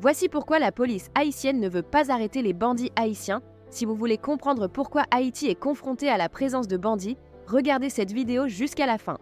Voici pourquoi la police haïtienne ne veut pas arrêter les bandits haïtiens. Si vous voulez comprendre pourquoi Haïti est confronté à la présence de bandits, regardez cette vidéo jusqu'à la fin.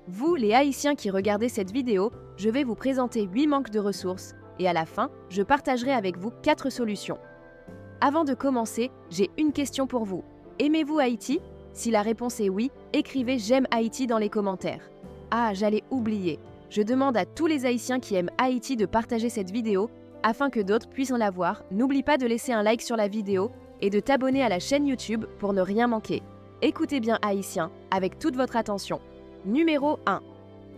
Vous, les Haïtiens qui regardez cette vidéo, je vais vous présenter 8 manques de ressources et à la fin, je partagerai avec vous 4 solutions. Avant de commencer, j'ai une question pour vous. Aimez-vous Haïti? Si la réponse est oui, écrivez « J'aime Haïti » dans les commentaires. Ah, j'allais oublier. Je demande à tous les Haïtiens qui aiment Haïti de partager cette vidéo afin que d'autres puissent la voir. N'oublie pas de laisser un like sur la vidéo et de t'abonner à la chaîne YouTube pour ne rien manquer. Écoutez bien Haïtiens, avec toute votre attention. Numéro 1.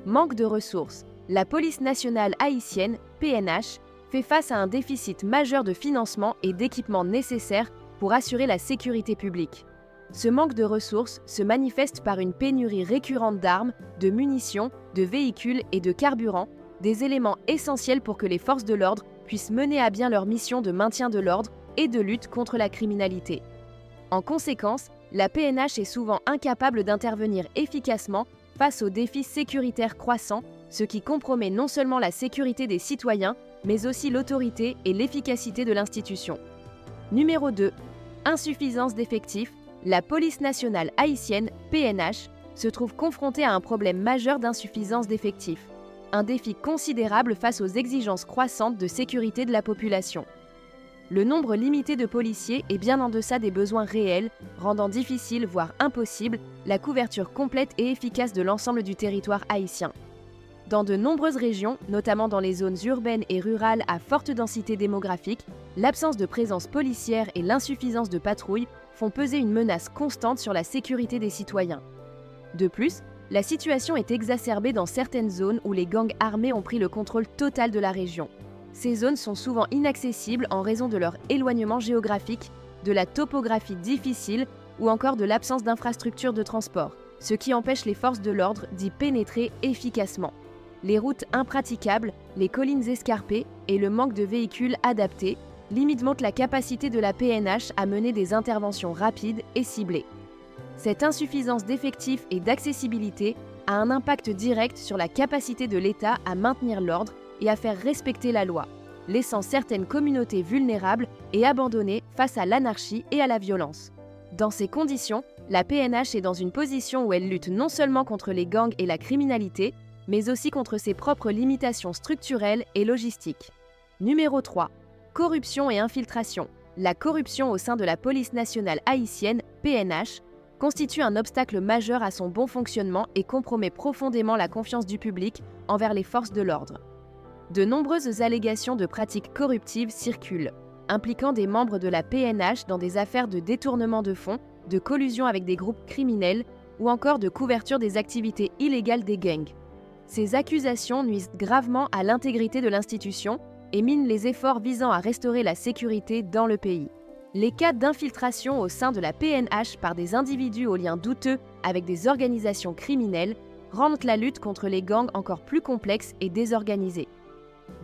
Manque de ressources. La police nationale haïtienne, PNH, fait face à un déficit majeur de financement et d'équipements nécessaires pour assurer la sécurité publique. Ce manque de ressources se manifeste par une pénurie récurrente d'armes, de munitions, de véhicules et de carburant, des éléments essentiels pour que les forces de l'ordre puissent mener à bien leur mission de maintien de l'ordre et de lutte contre la criminalité. En conséquence, la PNH est souvent incapable d'intervenir efficacement face aux défis sécuritaires croissants, ce qui compromet non seulement la sécurité des citoyens, mais aussi l'autorité et l'efficacité de l'institution. Numéro 2. Insuffisance d'effectifs. La police nationale haïtienne, PNH, se trouve confrontée à un problème majeur d'insuffisance d'effectifs, un défi considérable face aux exigences croissantes de sécurité de la population. Le nombre limité de policiers est bien en deçà des besoins réels, rendant difficile, voire impossible, la couverture complète et efficace de l'ensemble du territoire haïtien. Dans de nombreuses régions, notamment dans les zones urbaines et rurales à forte densité démographique, l'absence de présence policière et l'insuffisance de patrouilles font peser une menace constante sur la sécurité des citoyens. De plus, la situation est exacerbée dans certaines zones où les gangs armés ont pris le contrôle total de la région. Ces zones sont souvent inaccessibles en raison de leur éloignement géographique, de la topographie difficile ou encore de l'absence d'infrastructures de transport, ce qui empêche les forces de l'ordre d'y pénétrer efficacement. Les routes impraticables, les collines escarpées et le manque de véhicules adaptés limitent la capacité de la PNH à mener des interventions rapides et ciblées. Cette insuffisance d'effectifs et d'accessibilité a un impact direct sur la capacité de l'État à maintenir l'ordre et à faire respecter la loi, laissant certaines communautés vulnérables et abandonnées face à l'anarchie et à la violence. Dans ces conditions, la PNH est dans une position où elle lutte non seulement contre les gangs et la criminalité, mais aussi contre ses propres limitations structurelles et logistiques. Numéro 3. Corruption et infiltration. La corruption au sein de la police nationale haïtienne, PNH, constitue un obstacle majeur à son bon fonctionnement et compromet profondément la confiance du public envers les forces de l'ordre. De nombreuses allégations de pratiques corruptives circulent, impliquant des membres de la PNH dans des affaires de détournement de fonds, de collusion avec des groupes criminels ou encore de couverture des activités illégales des gangs. Ces accusations nuisent gravement à l'intégrité de l'institution et minent les efforts visant à restaurer la sécurité dans le pays. Les cas d'infiltration au sein de la PNH par des individus aux liens douteux avec des organisations criminelles rendent la lutte contre les gangs encore plus complexe et désorganisée.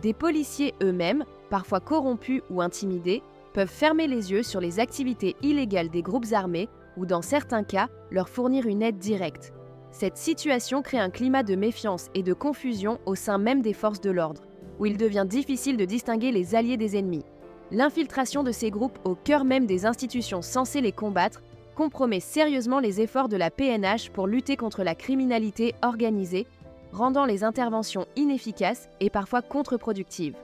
Des policiers eux-mêmes, parfois corrompus ou intimidés, peuvent fermer les yeux sur les activités illégales des groupes armés ou, dans certains cas, leur fournir une aide directe. Cette situation crée un climat de méfiance et de confusion au sein même des forces de l'ordre, où il devient difficile de distinguer les alliés des ennemis. L'infiltration de ces groupes au cœur même des institutions censées les combattre compromet sérieusement les efforts de la PNH pour lutter contre la criminalité organisée, rendant les interventions inefficaces et parfois contre-productives.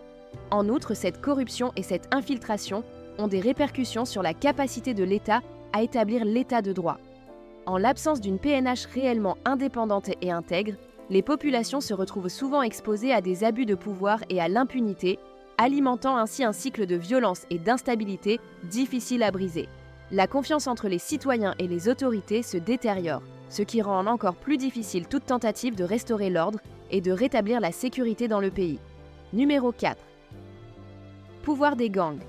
En outre, cette corruption et cette infiltration ont des répercussions sur la capacité de l'État à établir l'état de droit. En l'absence d'une PNH réellement indépendante et intègre, les populations se retrouvent souvent exposées à des abus de pouvoir et à l'impunité, alimentant ainsi un cycle de violence et d'instabilité difficile à briser. La confiance entre les citoyens et les autorités se détériore, ce qui rend encore plus difficile toute tentative de restaurer l'ordre et de rétablir la sécurité dans le pays. Numéro 4. Pouvoir des gangs.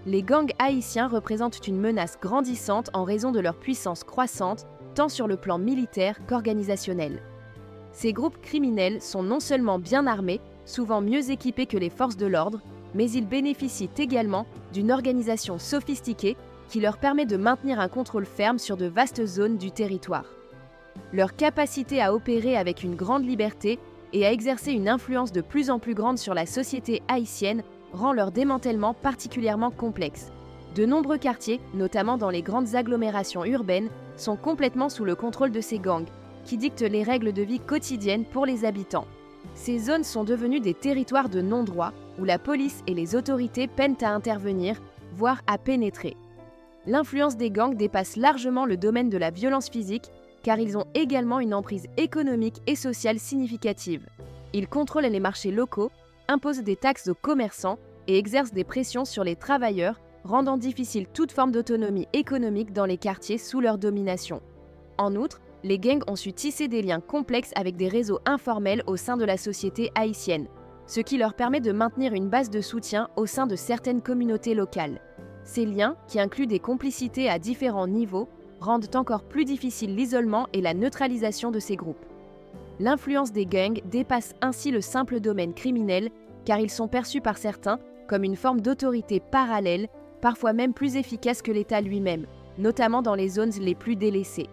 Les gangs haïtiens représentent une menace grandissante en raison de leur puissance croissante, tant sur le plan militaire qu'organisationnel. Ces groupes criminels sont non seulement bien armés, souvent mieux équipés que les forces de l'ordre, mais ils bénéficient également d'une organisation sophistiquée qui leur permet de maintenir un contrôle ferme sur de vastes zones du territoire. Leur capacité à opérer avec une grande liberté et à exercer une influence de plus en plus grande sur la société haïtienne rend leur démantèlement particulièrement complexe. De nombreux quartiers, notamment dans les grandes agglomérations urbaines, sont complètement sous le contrôle de ces gangs, qui dictent les règles de vie quotidiennes pour les habitants. Ces zones sont devenues des territoires de non-droit, où la police et les autorités peinent à intervenir, voire à pénétrer. L'influence des gangs dépasse largement le domaine de la violence physique, car ils ont également une emprise économique et sociale significative. Ils contrôlent les marchés locaux, imposent des taxes aux commerçants et exercent des pressions sur les travailleurs, rendant difficile toute forme d'autonomie économique dans les quartiers sous leur domination. En outre, les gangs ont su tisser des liens complexes avec des réseaux informels au sein de la société haïtienne, ce qui leur permet de maintenir une base de soutien au sein de certaines communautés locales. Ces liens, qui incluent des complicités à différents niveaux, rendent encore plus difficile l'isolement et la neutralisation de ces groupes. L'influence des gangs dépasse ainsi le simple domaine criminel, car ils sont perçus par certains comme une forme d'autorité parallèle, parfois même plus efficace que l'État lui-même, notamment dans les zones les plus délaissées.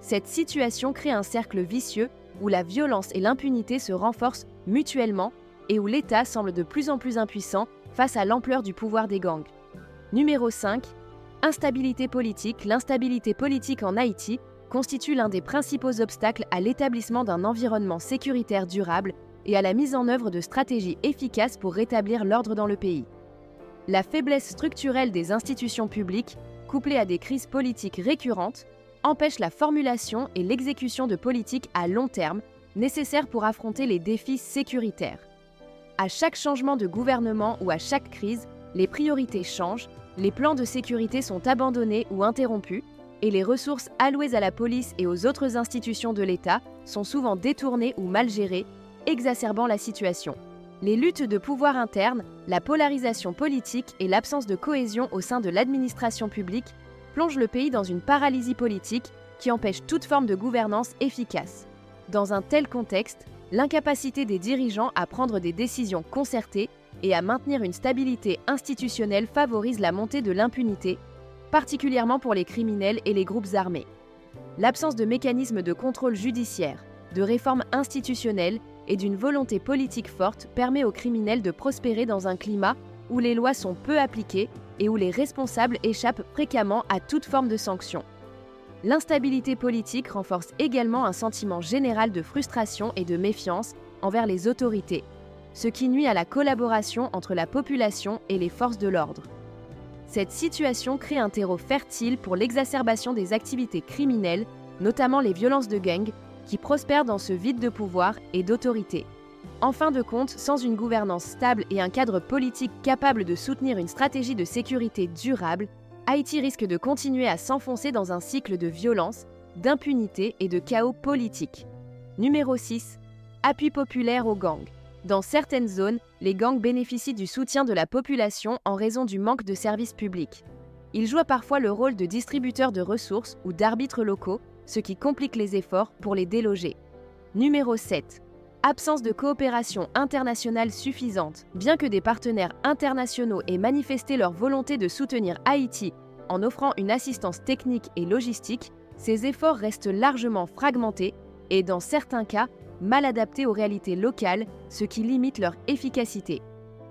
Cette situation crée un cercle vicieux où la violence et l'impunité se renforcent mutuellement et où l'État semble de plus en plus impuissant face à l'ampleur du pouvoir des gangs. Numéro 5. Instabilité politique. L'instabilité politique en Haïti constitue l'un des principaux obstacles à l'établissement d'un environnement sécuritaire durable et à la mise en œuvre de stratégies efficaces pour rétablir l'ordre dans le pays. La faiblesse structurelle des institutions publiques, couplée à des crises politiques récurrentes, empêche la formulation et l'exécution de politiques à long terme nécessaires pour affronter les défis sécuritaires. À chaque changement de gouvernement ou à chaque crise, les priorités changent, les plans de sécurité sont abandonnés ou interrompus, et les ressources allouées à la police et aux autres institutions de l'État sont souvent détournées ou mal gérées, exacerbant la situation. Les luttes de pouvoir interne, la polarisation politique et l'absence de cohésion au sein de l'administration publique plongent le pays dans une paralysie politique qui empêche toute forme de gouvernance efficace. Dans un tel contexte, l'incapacité des dirigeants à prendre des décisions concertées et à maintenir une stabilité institutionnelle favorise la montée de l'impunité, particulièrement pour les criminels et les groupes armés. L'absence de mécanismes de contrôle judiciaire, de réformes institutionnelles et d'une volonté politique forte permet aux criminels de prospérer dans un climat où les lois sont peu appliquées et où les responsables échappent fréquemment à toute forme de sanction. L'instabilité politique renforce également un sentiment général de frustration et de méfiance envers les autorités, ce qui nuit à la collaboration entre la population et les forces de l'ordre. Cette situation crée un terreau fertile pour l'exacerbation des activités criminelles, notamment les violences de gangs, qui prospèrent dans ce vide de pouvoir et d'autorité. En fin de compte, sans une gouvernance stable et un cadre politique capable de soutenir une stratégie de sécurité durable, Haïti risque de continuer à s'enfoncer dans un cycle de violence, d'impunité et de chaos politique. Numéro 6. Appui populaire aux gangs. Dans certaines zones, les gangs bénéficient du soutien de la population en raison du manque de services publics. Ils jouent parfois le rôle de distributeurs de ressources ou d'arbitres locaux, ce qui complique les efforts pour les déloger. Numéro 7. Absence de coopération internationale suffisante. Bien que des partenaires internationaux aient manifesté leur volonté de soutenir Haïti en offrant une assistance technique et logistique, ces efforts restent largement fragmentés et, dans certains cas, mal adaptés aux réalités locales, ce qui limite leur efficacité.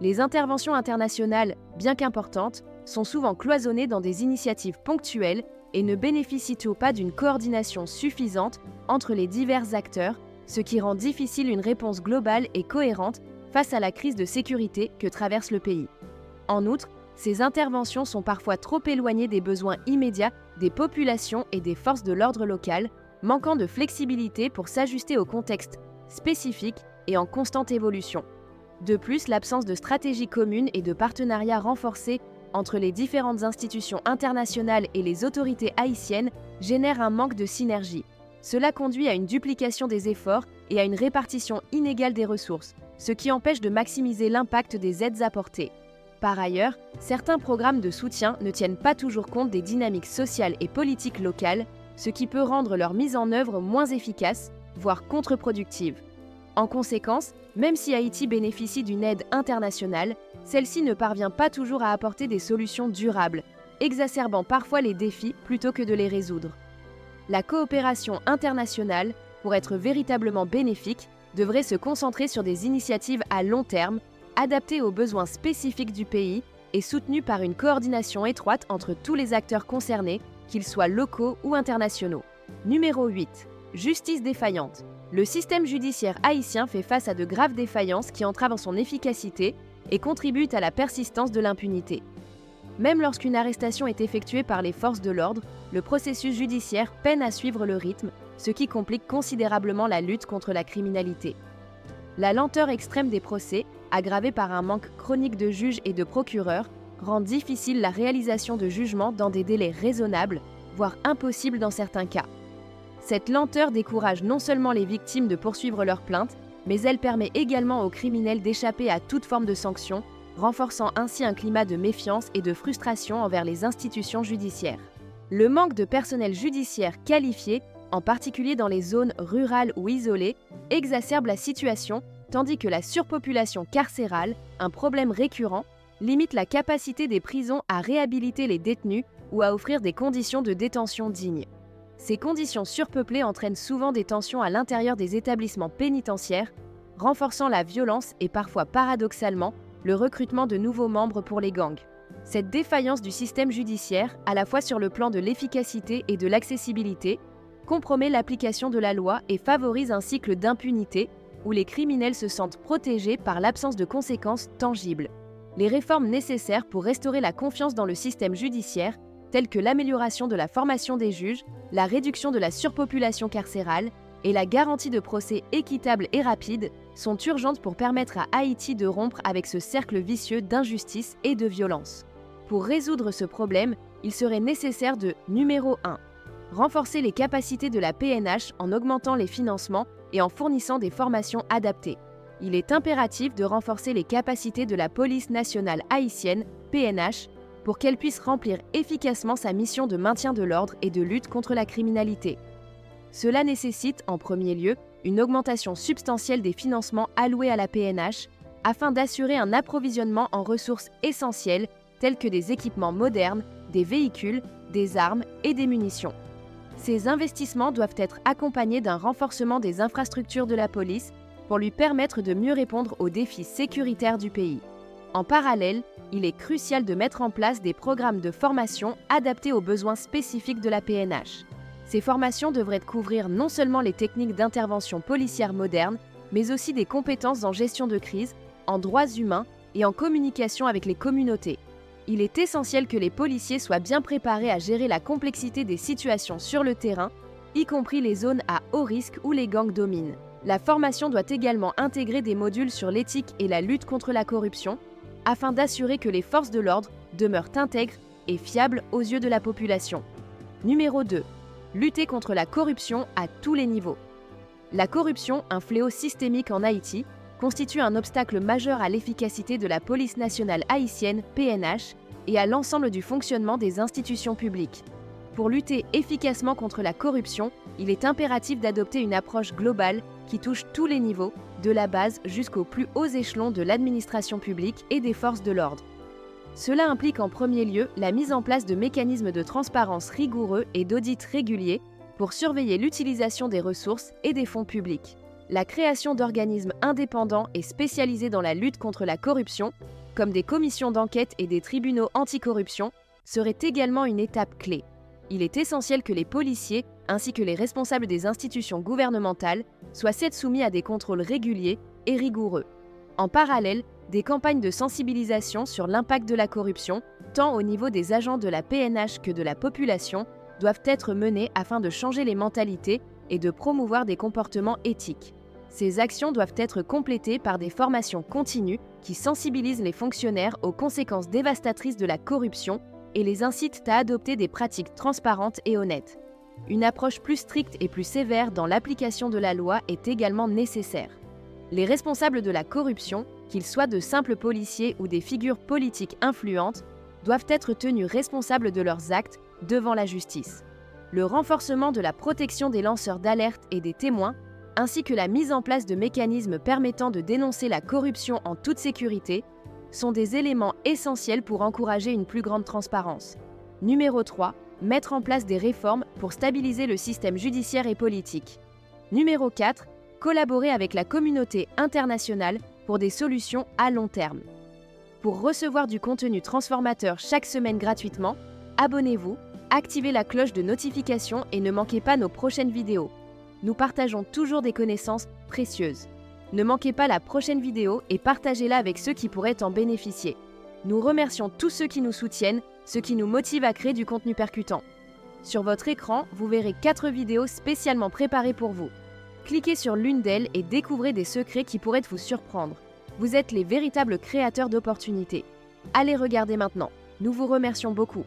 Les interventions internationales, bien qu'importantes, sont souvent cloisonnées dans des initiatives ponctuelles et ne bénéficient pas d'une coordination suffisante entre les divers acteurs, ce qui rend difficile une réponse globale et cohérente face à la crise de sécurité que traverse le pays. En outre, ces interventions sont parfois trop éloignées des besoins immédiats des populations et des forces de l'ordre local, manquant de flexibilité pour s'ajuster au contexte spécifique et en constante évolution. De plus, l'absence de stratégie commune et de partenariats renforcés entre les différentes institutions internationales et les autorités haïtiennes génère un manque de synergie. Cela conduit à une duplication des efforts et à une répartition inégale des ressources, ce qui empêche de maximiser l'impact des aides apportées. Par ailleurs, certains programmes de soutien ne tiennent pas toujours compte des dynamiques sociales et politiques locales, ce qui peut rendre leur mise en œuvre moins efficace, voire contre-productive. En conséquence, même si Haïti bénéficie d'une aide internationale, celle-ci ne parvient pas toujours à apporter des solutions durables, exacerbant parfois les défis plutôt que de les résoudre. La coopération internationale, pour être véritablement bénéfique, devrait se concentrer sur des initiatives à long terme, adaptées aux besoins spécifiques du pays et soutenues par une coordination étroite entre tous les acteurs concernés, qu'ils soient locaux ou internationaux. Numéro 8. Justice défaillante. Le système judiciaire haïtien fait face à de graves défaillances qui entravent son efficacité et contribuent à la persistance de l'impunité. Même lorsqu'une arrestation est effectuée par les forces de l'ordre, le processus judiciaire peine à suivre le rythme, ce qui complique considérablement la lutte contre la criminalité. La lenteur extrême des procès, aggravée par un manque chronique de juges et de procureurs, rend difficile la réalisation de jugements dans des délais raisonnables, voire impossibles dans certains cas. Cette lenteur décourage non seulement les victimes de poursuivre leurs plaintes, mais elle permet également aux criminels d'échapper à toute forme de sanction, renforçant ainsi un climat de méfiance et de frustration envers les institutions judiciaires. Le manque de personnel judiciaire qualifié, en particulier dans les zones rurales ou isolées, exacerbe la situation, tandis que la surpopulation carcérale, un problème récurrent, limite la capacité des prisons à réhabiliter les détenus ou à offrir des conditions de détention dignes. Ces conditions surpeuplées entraînent souvent des tensions à l'intérieur des établissements pénitentiaires, renforçant la violence et parfois paradoxalement le recrutement de nouveaux membres pour les gangs. Cette défaillance du système judiciaire, à la fois sur le plan de l'efficacité et de l'accessibilité, compromet l'application de la loi et favorise un cycle d'impunité où les criminels se sentent protégés par l'absence de conséquences tangibles. Les réformes nécessaires pour restaurer la confiance dans le système judiciaire, telles que l'amélioration de la formation des juges, la réduction de la surpopulation carcérale et la garantie de procès équitables et rapides, sont urgentes pour permettre à Haïti de rompre avec ce cercle vicieux d'injustice et de violence. Pour résoudre ce problème, il serait nécessaire de numéro 1. Renforcer les capacités de la PNH en augmentant les financements et en fournissant des formations adaptées. Il est impératif de renforcer les capacités de la police nationale haïtienne, PNH, pour qu'elle puisse remplir efficacement sa mission de maintien de l'ordre et de lutte contre la criminalité. Cela nécessite, en premier lieu, une augmentation substantielle des financements alloués à la PNH, afin d'assurer un approvisionnement en ressources essentielles telles que des équipements modernes, des véhicules, des armes et des munitions. Ces investissements doivent être accompagnés d'un renforcement des infrastructures de la police pour lui permettre de mieux répondre aux défis sécuritaires du pays. En parallèle, il est crucial de mettre en place des programmes de formation adaptés aux besoins spécifiques de la PNH. Ces formations devraient couvrir non seulement les techniques d'intervention policière modernes, mais aussi des compétences en gestion de crise, en droits humains et en communication avec les communautés. Il est essentiel que les policiers soient bien préparés à gérer la complexité des situations sur le terrain, y compris les zones à haut risque où les gangs dominent. La formation doit également intégrer des modules sur l'éthique et la lutte contre la corruption, afin d'assurer que les forces de l'ordre demeurent intègres et fiables aux yeux de la population. Numéro 2. Lutter contre la corruption à tous les niveaux. La corruption, un fléau systémique en Haïti, constitue un obstacle majeur à l'efficacité de la police nationale haïtienne, PNH, et à l'ensemble du fonctionnement des institutions publiques. Pour lutter efficacement contre la corruption, il est impératif d'adopter une approche globale qui touche tous les niveaux, de la base jusqu'aux plus hauts échelons de l'administration publique et des forces de l'ordre. Cela implique en premier lieu la mise en place de mécanismes de transparence rigoureux et d'audit réguliers pour surveiller l'utilisation des ressources et des fonds publics. La création d'organismes indépendants et spécialisés dans la lutte contre la corruption, comme des commissions d'enquête et des tribunaux anticorruption, serait également une étape clé. Il est essentiel que les policiers, ainsi que les responsables des institutions gouvernementales, soient soumis à des contrôles réguliers et rigoureux. En parallèle, des campagnes de sensibilisation sur l'impact de la corruption, tant au niveau des agents de la PNH que de la population, doivent être menées afin de changer les mentalités et de promouvoir des comportements éthiques. Ces actions doivent être complétées par des formations continues qui sensibilisent les fonctionnaires aux conséquences dévastatrices de la corruption et les incitent à adopter des pratiques transparentes et honnêtes. Une approche plus stricte et plus sévère dans l'application de la loi est également nécessaire. Les responsables de la corruption, qu'ils soient de simples policiers ou des figures politiques influentes, doivent être tenus responsables de leurs actes devant la justice. Le renforcement de la protection des lanceurs d'alerte et des témoins, ainsi que la mise en place de mécanismes permettant de dénoncer la corruption en toute sécurité, sont des éléments essentiels pour encourager une plus grande transparence. Numéro 3. Mettre en place des réformes pour stabiliser le système judiciaire et politique. Numéro 4. Collaborez avec la communauté internationale pour des solutions à long terme. Pour recevoir du contenu transformateur chaque semaine gratuitement, abonnez-vous, activez la cloche de notification et ne manquez pas nos prochaines vidéos. Nous partageons toujours des connaissances précieuses. Ne manquez pas la prochaine vidéo et partagez-la avec ceux qui pourraient en bénéficier. Nous remercions tous ceux qui nous soutiennent, ceux qui nous motivent à créer du contenu percutant. Sur votre écran, vous verrez 4 vidéos spécialement préparées pour vous. Cliquez sur l'une d'elles et découvrez des secrets qui pourraient vous surprendre. Vous êtes les véritables créateurs d'opportunités. Allez regarder maintenant. Nous vous remercions beaucoup.